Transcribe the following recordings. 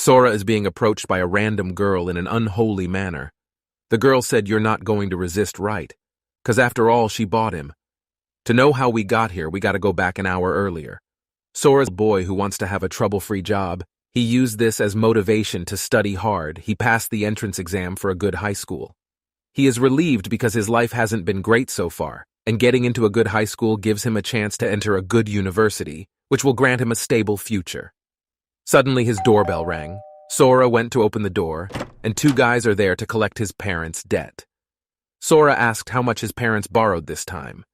Sora is being approached by a random girl in an unholy manner. The girl said you're not going to resist, right? 'Cause after all, she bought him. To know how we got here, we gotta go back an hour earlier. Sora's a boy who wants to have a trouble-free job. He used this as motivation to study hard. He passed the entrance exam for a good high school. He is relieved because his life hasn't been great so far, and getting into a good high school gives him a chance to enter a good university, which will grant him a stable future. Suddenly his doorbell rang. Sora went to open the door, and two guys are there to collect his parents' debt. Sora asked how much his parents borrowed this time.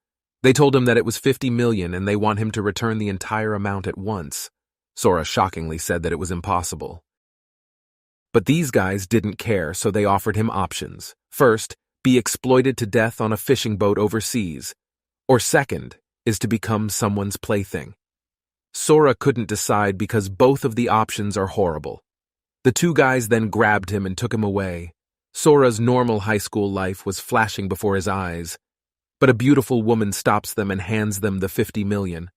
They told him that it was 50 million and they want him to return the entire amount at once. Sora shockingly said that it was impossible. But these guys didn't care, so they offered him options. First, be exploited to death on a fishing boat overseas. Or second, is to become someone's plaything. Sora couldn't decide because both of the options are horrible. The two guys then grabbed him and took him away. Sora's normal high school life was flashing before his eyes. But a beautiful woman stops them and hands them the 50 million.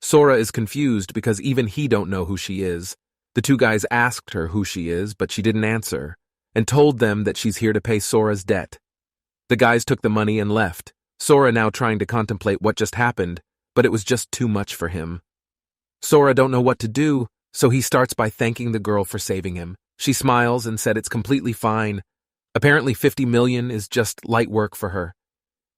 Sora is confused because even he don't know who she is. The two guys asked her who she is, but she didn't answer, and told them that she's here to pay Sora's debt. The guys took the money and left, Sora now trying to contemplate what just happened, but it was just too much for him. Sora don't know what to do, so he starts by thanking the girl for saving him. She smiles and said it's completely fine. Apparently 50 million is just light work for her.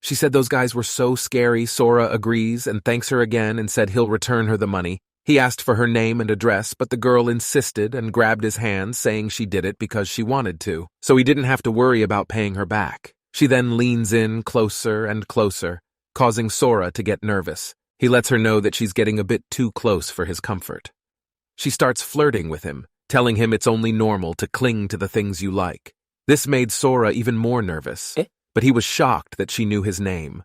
She said those guys were so scary. Sora agrees and thanks her again and said he'll return her the money. He asked for her name and address, but the girl insisted and grabbed his hand, saying she did it because she wanted to, so he didn't have to worry about paying her back. She then leans in closer and closer, causing Sora to get nervous. He lets her know that she's getting a bit too close for his comfort. She starts flirting with him, telling him it's only normal to cling to the things you like. This made Sora even more nervous, but he was shocked that she knew his name.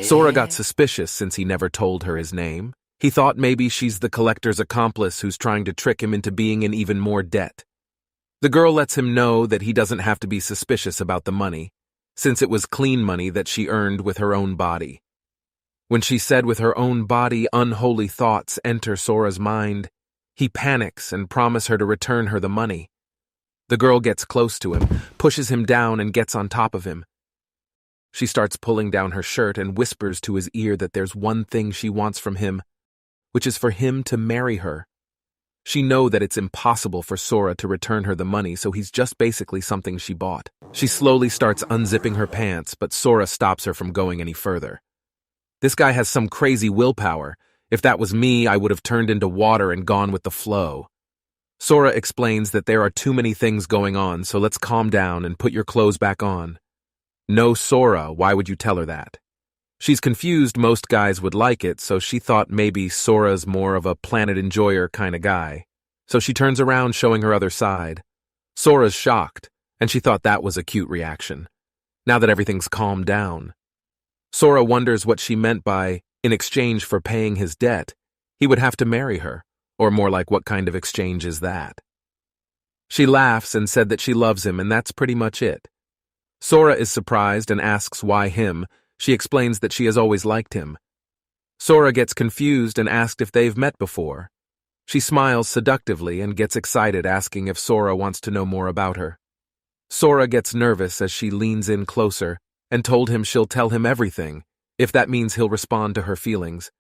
Sora got suspicious since he never told her his name. He thought maybe she's the collector's accomplice who's trying to trick him into being in even more debt. The girl lets him know that he doesn't have to be suspicious about the money, since it was clean money that she earned with her own body. When she said with her own body, unholy thoughts enter Sora's mind, he panics and promises her to return her the money. The girl gets close to him, pushes him down and gets on top of him. She starts pulling down her shirt and whispers to his ear that there's one thing she wants from him, which is for him to marry her. She knows that it's impossible for Sora to return her the money, so he's just basically something she bought. She slowly starts unzipping her pants, but Sora stops her from going any further. This guy has some crazy willpower. If that was me, I would have turned into water and gone with the flow. Sora explains that there are too many things going on, so let's calm down and put your clothes back on. No, Sora, why would you tell her that? She's confused. Most guys would like it, so she thought maybe Sora's more of a planet enjoyer kind of guy. So she turns around, showing her other side. Sora's shocked, and she thought that was a cute reaction. Now that everything's calmed down, Sora wonders what she meant by, in exchange for paying his debt, he would have to marry her, or more like what kind of exchange is that? She laughs and said that she loves him, and that's pretty much it. Sora is surprised and asks why him. She explains that she has always liked him. Sora gets confused and asked if they've met before. She smiles seductively and gets excited, asking if Sora wants to know more about her. Sora gets nervous as she leans in closer and told him she'll tell him everything, if that means he'll respond to her feelings.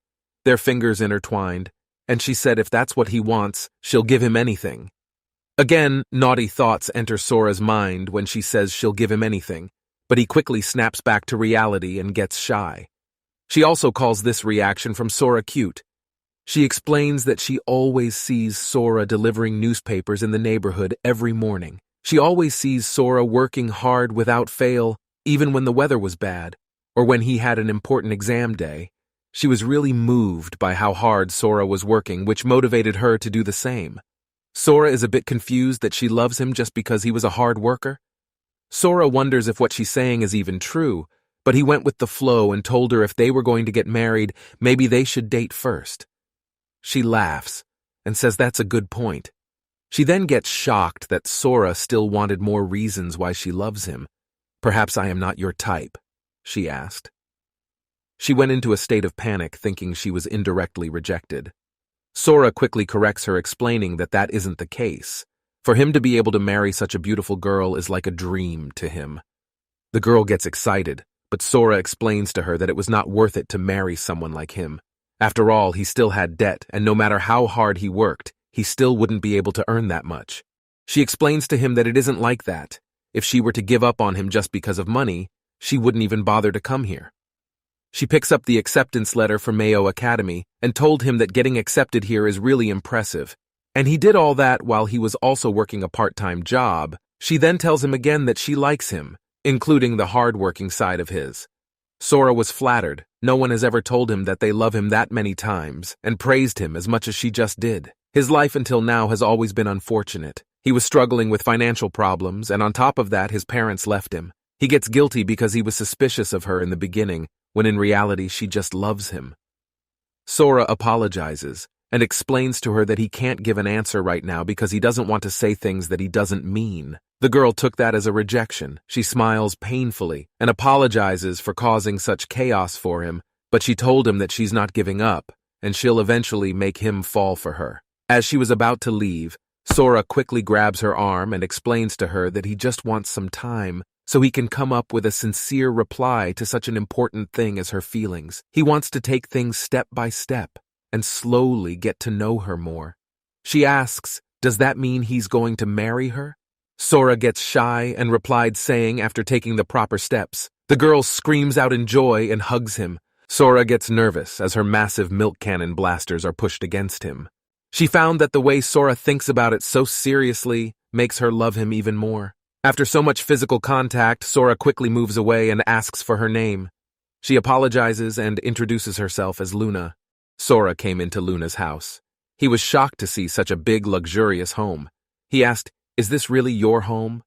Their fingers intertwined, and she said if that's what he wants, she'll give him anything. Again, naughty thoughts enter Sora's mind when she says she'll give him anything, but he quickly snaps back to reality and gets shy. She also calls this reaction from Sora cute. She explains that she always sees Sora delivering newspapers in the neighborhood every morning. She always sees Sora working hard without fail, even when the weather was bad, or when he had an important exam day. She was really moved by how hard Sora was working, which motivated her to do the same. Sora is a bit confused that she loves him just because he was a hard worker. Sora wonders if what she's saying is even true, but he went with the flow and told her if they were going to get married, maybe they should date first. She laughs and says that's a good point. She then gets shocked that Sora still wanted more reasons why she loves him. Perhaps I am not your type, she asked. She went into a state of panic, thinking she was indirectly rejected. Sora quickly corrects her, explaining that that isn't the case. For him to be able to marry such a beautiful girl is like a dream to him. The girl gets excited, but Sora explains to her that it was not worth it to marry someone like him. After all, he still had debt, and no matter how hard he worked, he still wouldn't be able to earn that much. She explains to him that it isn't like that. If she were to give up on him just because of money, she wouldn't even bother to come here. She picks up the acceptance letter from Mayo Academy and told him that getting accepted here is really impressive. And he did all that while he was also working a part-time job. She then tells him again that she likes him, including the hard-working side of his. Sora was flattered. No one has ever told him that they love him that many times and praised him as much as she just did. His life until now has always been unfortunate. He was struggling with financial problems, and on top of that, his parents left him. He gets guilty because he was suspicious of her in the beginning, when in reality she just loves him. Sora apologizes and explains to her that he can't give an answer right now because he doesn't want to say things that he doesn't mean. The girl took that as a rejection. She smiles painfully and apologizes for causing such chaos for him, but she told him that she's not giving up, and she'll eventually make him fall for her. As she was about to leave, Sora quickly grabs her arm and explains to her that he just wants some time so he can come up with a sincere reply to such an important thing as her feelings. He wants to take things step by step and slowly get to know her more. She asks, does that mean he's going to marry her? Sora gets shy and replied saying after taking the proper steps. The girl screams out in joy and hugs him. Sora gets nervous as her massive milk cannon blasters are pushed against him. She found that the way Sora thinks about it so seriously makes her love him even more. After so much physical contact, Sora quickly moves away and asks for her name. She apologizes and introduces herself as Luna. Sora came into Luna's house. He was shocked to see such a big, luxurious home. He asked, "Is this really your home?"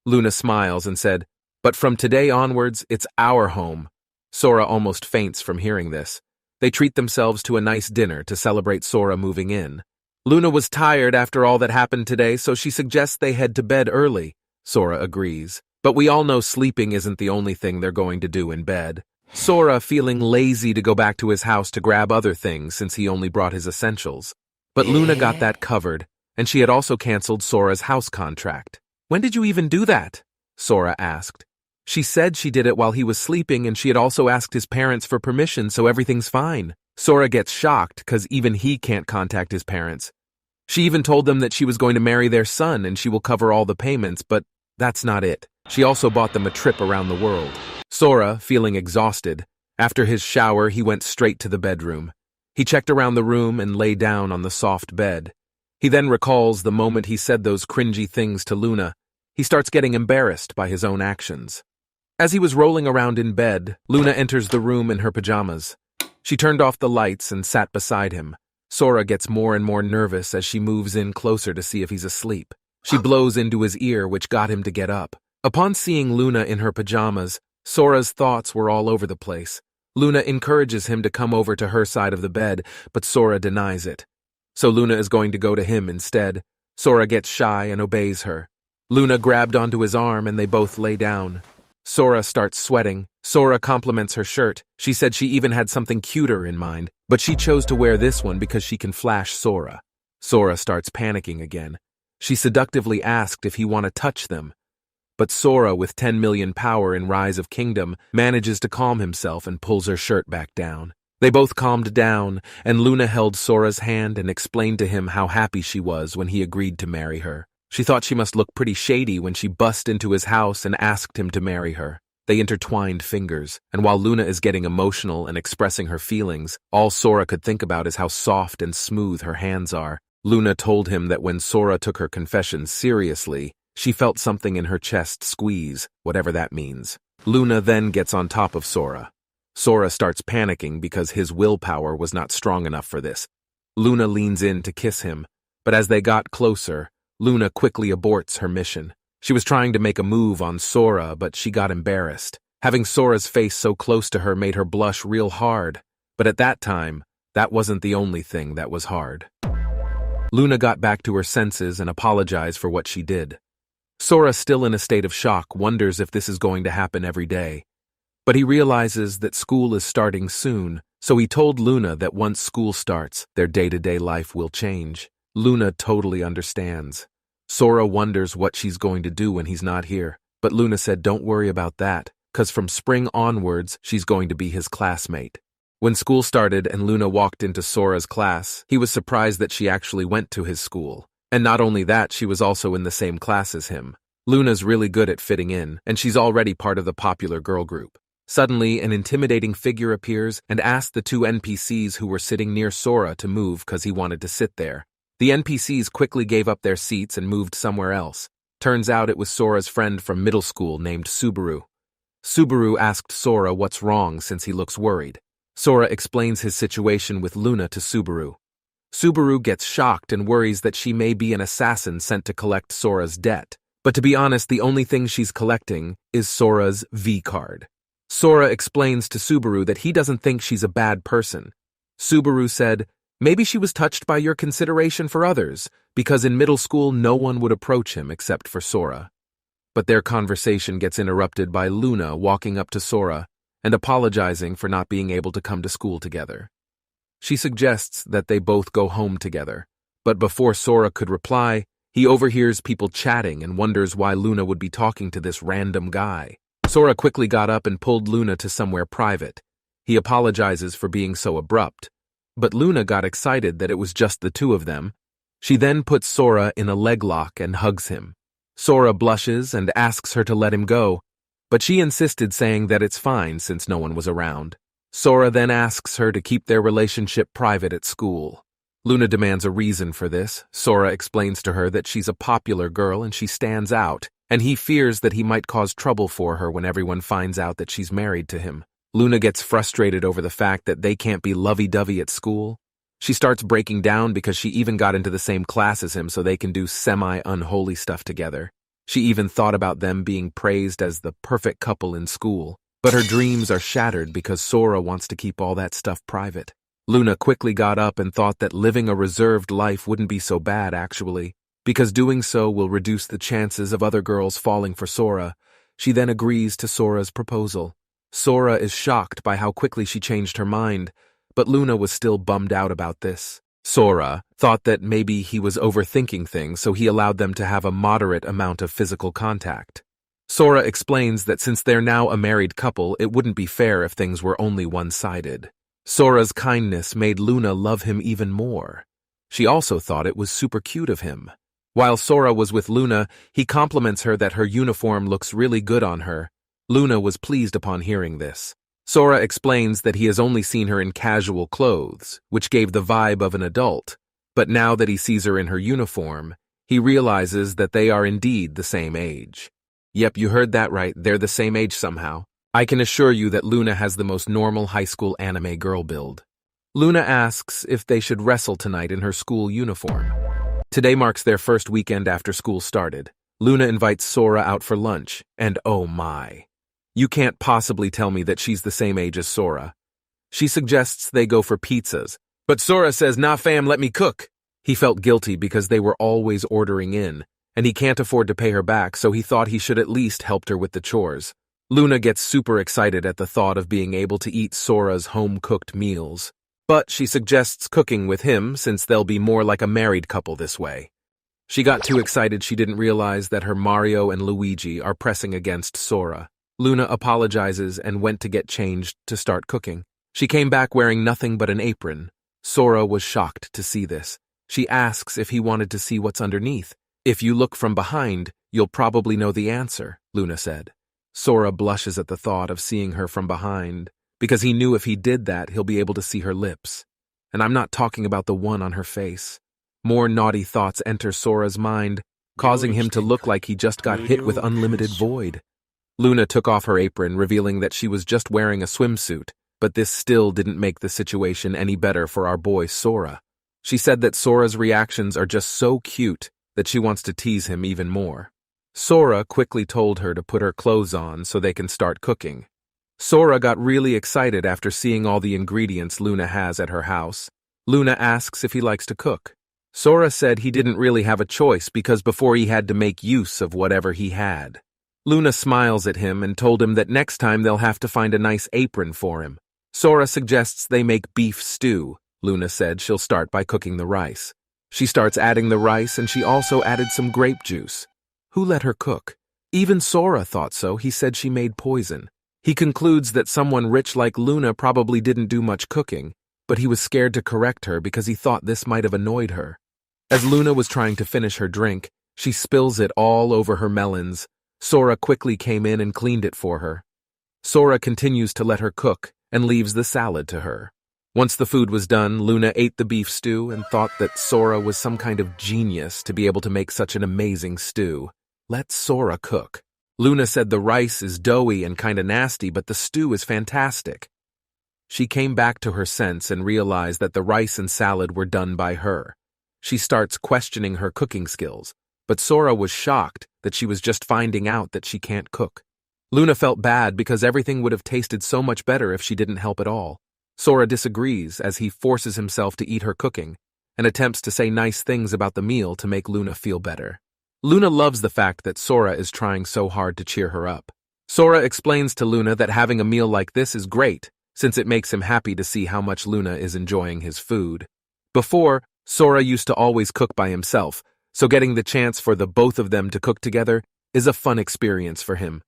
Luna smiles and said, "But from today onwards, it's our home." Sora almost faints from hearing this. They treat themselves to a nice dinner to celebrate Sora moving in. Luna was tired after all that happened today, so she suggests they head to bed early. Sora agrees, but we all know sleeping isn't the only thing they're going to do in bed. Sora feeling lazy to go back to his house to grab other things since he only brought his essentials. But Luna got that covered, and she had also canceled Sora's house contract. "When did you even do that?" Sora asked. She said she did it while he was sleeping, and she had also asked his parents for permission, so everything's fine. Sora gets shocked because even he can't contact his parents. She even told them that she was going to marry their son and she will cover all the payments, but that's not it. She also bought them a trip around the world. Sora, feeling exhausted, after his shower he went straight to the bedroom. He checked around the room and lay down on the soft bed. He then recalls the moment he said those cringy things to Luna. He starts getting embarrassed by his own actions. As he was rolling around in bed, Luna enters the room in her pajamas. She turned off the lights and sat beside him. Sora gets more and more nervous as she moves in closer to see if he's asleep. She blows into his ear, which got him to get up. Upon seeing Luna in her pajamas, Sora's thoughts were all over the place. Luna encourages him to come over to her side of the bed, but Sora denies it. So Luna is going to go to him instead. Sora gets shy and obeys her. Luna grabbed onto his arm and they both lay down. Sora starts sweating. Sora compliments her shirt. She said she even had something cuter in mind, but she chose to wear this one because she can flash Sora. Sora starts panicking again. She seductively asked if he want to touch them. But Sora, with 10 million power in Rise of Kingdom, manages to calm himself and pulls her shirt back down. They both calmed down, and Luna held Sora's hand and explained to him how happy she was when he agreed to marry her. She thought she must look pretty shady when she bust into his house and asked him to marry her. They intertwined fingers, and while Luna is getting emotional and expressing her feelings, all Sora could think about is how soft and smooth her hands are. Luna told him that when Sora took her confession seriously, she felt something in her chest squeeze, whatever that means. Luna then gets on top of Sora. Sora starts panicking because his willpower was not strong enough for this. Luna leans in to kiss him, but as they got closer, Luna quickly aborts her mission. She was trying to make a move on Sora, but she got embarrassed. Having Sora's face so close to her made her blush real hard, but at that time, that wasn't the only thing that was hard. Luna got back to her senses and apologized for what she did. Sora, still in a state of shock, wonders if this is going to happen every day. But he realizes that school is starting soon, so he told Luna that once school starts, their day-to-day life will change. Luna totally understands. Sora wonders what she's going to do when he's not here, but Luna said don't worry about that, cause from spring onwards, she's going to be his classmate. When school started and Luna walked into Sora's class, he was surprised that she actually went to his school. And not only that, she was also in the same class as him. Luna's really good at fitting in, and she's already part of the popular girl group. Suddenly, an intimidating figure appears and asks the two NPCs who were sitting near Sora to move because he wanted to sit there. The NPCs quickly gave up their seats and moved somewhere else. Turns out it was Sora's friend from middle school named Subaru. Subaru asked Sora what's wrong since he looks worried. Sora explains his situation with Luna to Subaru. Subaru gets shocked and worries that she may be an assassin sent to collect Sora's debt. But to be honest, the only thing she's collecting is Sora's V card. Sora explains to Subaru that he doesn't think she's a bad person. Subaru said, maybe she was touched by your consideration for others, because in middle school no one would approach him except for Sora. But their conversation gets interrupted by Luna walking up to Sora and apologizing for not being able to come to school together. She suggests that they both go home together, but before Sora could reply, he overhears people chatting and wonders why Luna would be talking to this random guy. Sora quickly got up and pulled Luna to somewhere private. He apologizes for being so abrupt, but Luna got excited that it was just the two of them. She then puts Sora in a leg lock and hugs him. Sora blushes and asks her to let him go, but she insisted, saying that it's fine since no one was around. Sora then asks her to keep their relationship private at school. Luna demands a reason for this. Sora explains to her that she's a popular girl and she stands out, and he fears that he might cause trouble for her when everyone finds out that she's married to him. Luna gets frustrated over the fact that they can't be lovey-dovey at school. She starts breaking down because she even got into the same class as him so they can do semi-unholy stuff together. She even thought about them being praised as the perfect couple in school. But her dreams are shattered because Sora wants to keep all that stuff private. Luna quickly got up and thought that living a reserved life wouldn't be so bad, actually, because doing so will reduce the chances of other girls falling for Sora. She then agrees to Sora's proposal. Sora is shocked by how quickly she changed her mind, but Luna was still bummed out about this. Sora thought that maybe he was overthinking things, so he allowed them to have a moderate amount of physical contact. Sora explains that since they're now a married couple, it wouldn't be fair if things were only one-sided. Sora's kindness made Luna love him even more. She also thought it was super cute of him. While Sora was with Luna, he compliments her that her uniform looks really good on her. Luna was pleased upon hearing this. Sora explains that he has only seen her in casual clothes, which gave the vibe of an adult, but now that he sees her in her uniform, he realizes that they are indeed the same age. Yep, you heard that right, they're the same age somehow. I can assure you that Luna has the most normal high school anime girl build. Luna asks if they should wrestle tonight in her school uniform. Today marks their first weekend after school started. Luna invites Sora out for lunch, and oh my. You can't possibly tell me that she's the same age as Sora. She suggests they go for pizzas, but Sora says, nah fam, let me cook. He felt guilty because they were always ordering in, and he can't afford to pay her back, so he thought he should at least help her with the chores. Luna gets super excited at the thought of being able to eat Sora's home-cooked meals, but she suggests cooking with him since they'll be more like a married couple this way. She got too excited she didn't realize that her Mario and Luigi are pressing against Sora. Luna apologizes and went to get changed to start cooking. She came back wearing nothing but an apron. Sora was shocked to see this. She asks if he wanted to see what's underneath. If you look from behind, you'll probably know the answer, Luna said. Sora blushes at the thought of seeing her from behind, because he knew if he did that, he'll be able to see her lips. And I'm not talking about the one on her face. More naughty thoughts enter Sora's mind, causing him to look like he just got hit with unlimited void. Luna took off her apron, revealing that she was just wearing a swimsuit, but this still didn't make the situation any better for our boy Sora. She said that Sora's reactions are just so cute that she wants to tease him even more. Sora quickly told her to put her clothes on so they can start cooking. Sora got really excited after seeing all the ingredients Luna has at her house. Luna asks if he likes to cook. Sora said he didn't really have a choice because before he had to make use of whatever he had. Luna smiles at him and told him that next time they'll have to find a nice apron for him. Sora suggests they make beef stew. Luna said she'll start by cooking the rice. She starts adding the rice, and she also added some grape juice. Who let her cook? Even Sora thought so. He said she made poison. He concludes that someone rich like Luna probably didn't do much cooking, but he was scared to correct her because he thought this might have annoyed her. As Luna was trying to finish her drink, she spills it all over her melons. Sora quickly came in and cleaned it for her. Sora continues to let her cook and leaves the salad to her. Once the food was done, Luna ate the beef stew and thought that Sora was some kind of genius to be able to make such an amazing stew. Let Sora cook. Luna said the rice is doughy and kinda nasty, but the stew is fantastic. She came back to her sense and realized that the rice and salad were done by her. She starts questioning her cooking skills, but Sora was shocked that she was just finding out that she can't cook. Luna felt bad because everything would have tasted so much better if she didn't help at all. Sora disagrees as he forces himself to eat her cooking and attempts to say nice things about the meal to make Luna feel better. Luna loves the fact that Sora is trying so hard to cheer her up. Sora explains to Luna that having a meal like this is great, since it makes him happy to see how much Luna is enjoying his food. Before, Sora used to always cook by himself, so getting the chance for the both of them to cook together is a fun experience for him.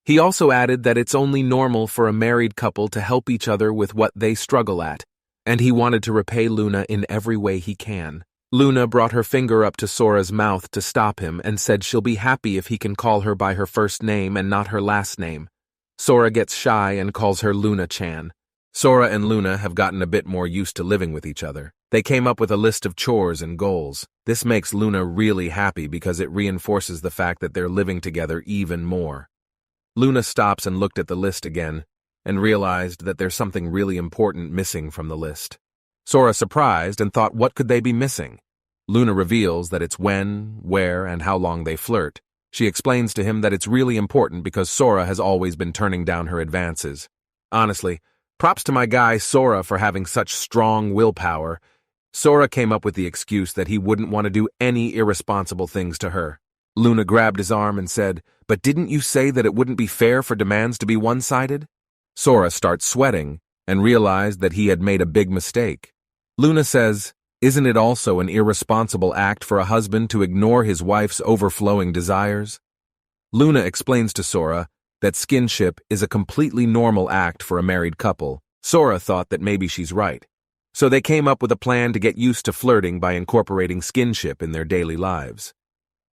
He also added that it's only normal for a married couple to help each other with what they struggle at, and he wanted to repay Luna in every way he can. Luna brought her finger up to Sora's mouth to stop him and said she'll be happy if he can call her by her first name and not her last name. Sora gets shy and calls her Luna-chan. Sora and Luna have gotten a bit more used to living with each other. They came up with a list of chores and goals. This makes Luna really happy because it reinforces the fact that they're living together even more. Luna stops and looked at the list again and realized that there's something really important missing from the list. Sora surprised and thought, what could they be missing? Luna reveals that it's when, where, and how long they flirt. She explains to him that it's really important because Sora has always been turning down her advances. Honestly, props to my guy Sora for having such strong willpower. Sora came up with the excuse that he wouldn't want to do any irresponsible things to her. Luna grabbed his arm and said, "But didn't you say that it wouldn't be fair for demands to be one-sided?" Sora starts sweating and realized that he had made a big mistake. Luna says, "Isn't it also an irresponsible act for a husband to ignore his wife's overflowing desires?" Luna explains to Sora that skinship is a completely normal act for a married couple. Sora thought that maybe she's right. So they came up with a plan to get used to flirting by incorporating skinship in their daily lives.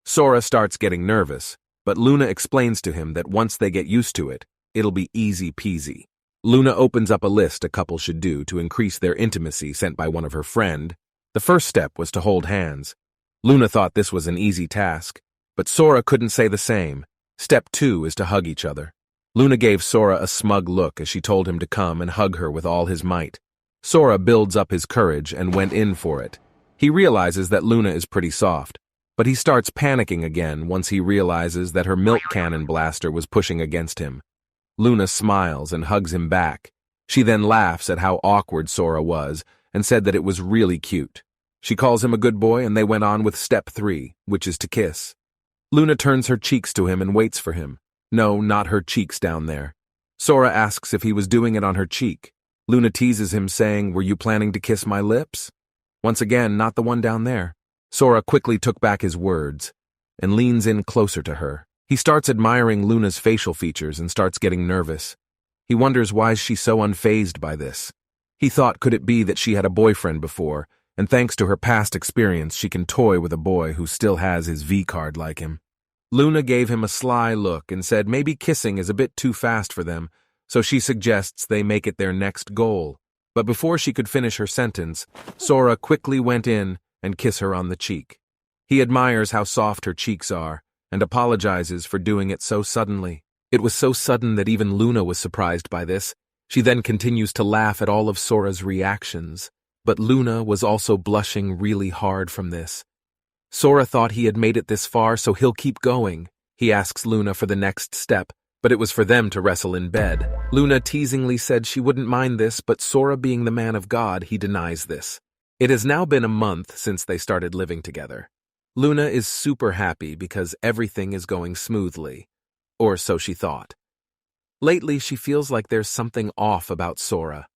Sora starts getting nervous, but Luna explains to him that once they get used to it, it'll be easy peasy. Luna opens up a list a couple should do to increase their intimacy sent by one of her friend. The first step was to hold hands. Luna thought this was an easy task, but Sora couldn't say the same. Step 2 is to hug each other. Luna gave Sora a smug look as she told him to come and hug her with all his might. Sora builds up his courage and went in for it. He realizes that Luna is pretty soft, but he starts panicking again once he realizes that her milk cannon blaster was pushing against him. Luna smiles and hugs him back. She then laughs at how awkward Sora was and said that it was really cute. She calls him a good boy and they went on with step 3, which is to kiss. Luna turns her cheeks to him and waits for him. No, not her cheeks down there. Sora asks if he was doing it on her cheek. Luna teases him saying, "Were you planning to kiss my lips?" Once again, not the one down there. Sora quickly took back his words and leans in closer to her. He starts admiring Luna's facial features and starts getting nervous. He wonders why she's so unfazed by this. He thought, could it be that she had a boyfriend before, and thanks to her past experience she can toy with a boy who still has his V-card like him. Luna gave him a sly look and said maybe kissing is a bit too fast for them, so she suggests they make it their next goal. But before she could finish her sentence, Sora quickly went in and kissed her on the cheek. He admires how soft her cheeks are, and apologizes for doing it so suddenly. It was so sudden that even Luna was surprised by this. She then continues to laugh at all of Sora's reactions, but Luna was also blushing really hard from this. Sora thought he had made it this far, so he'll keep going. He asks Luna for the next step, but it was for them to wrestle in bed. Luna teasingly said she wouldn't mind this, but Sora, being the man of God, he denies this. It has now been a month since they started living together. Luna is super happy because everything is going smoothly, or so she thought. Lately, she feels like there's something off about Sora.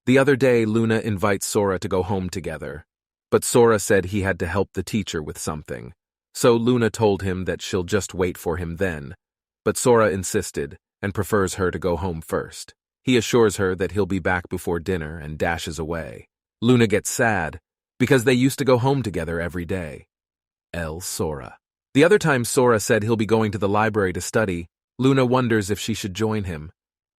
The other day, Luna invites Sora to go home together, But Sora said he had to help the teacher with something. So Luna told him that she'll just wait for him then. But Sora insisted and prefers her to go home first. He assures her that he'll be back before dinner and dashes away. Luna gets sad because they used to go home together every day. Sora. The other time Sora said he'll be going to the library to study, Luna wonders if she should join him.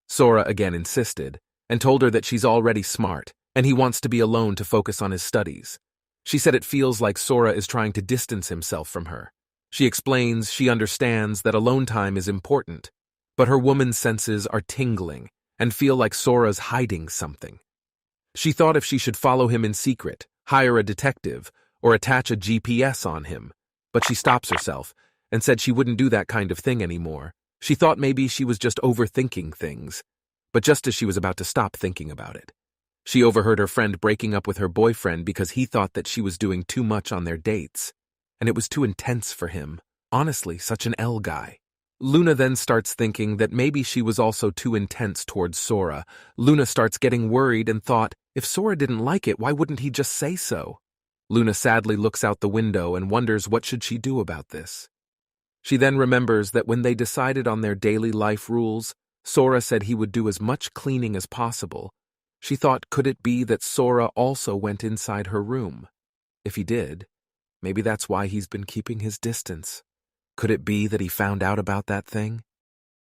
Sora again insisted and told her that she's already smart and he wants to be alone to focus on his studies. She said it feels like Sora is trying to distance himself from her. She explains she understands that alone time is important, but her woman's senses are tingling and feel like Sora's hiding something. She thought if she should follow him in secret, hire a detective, or attach a GPS on him, but she stops herself and said she wouldn't do that kind of thing anymore. She thought maybe she was just overthinking things, but just as she was about to stop thinking about it, she overheard her friend breaking up with her boyfriend because he thought that she was doing too much on their dates, and it was too intense for him. Honestly, such an L guy. Luna then starts thinking that maybe she was also too intense towards Sora. Luna starts getting worried and thought, if Sora didn't like it, why wouldn't he just say so? Luna sadly looks out the window and wonders what should she do about this. She then remembers that when they decided on their daily life rules, Sora said he would do as much cleaning as possible. She thought, could it be that Sora also went inside her room? If he did, maybe that's why he's been keeping his distance. Could it be that he found out about that thing?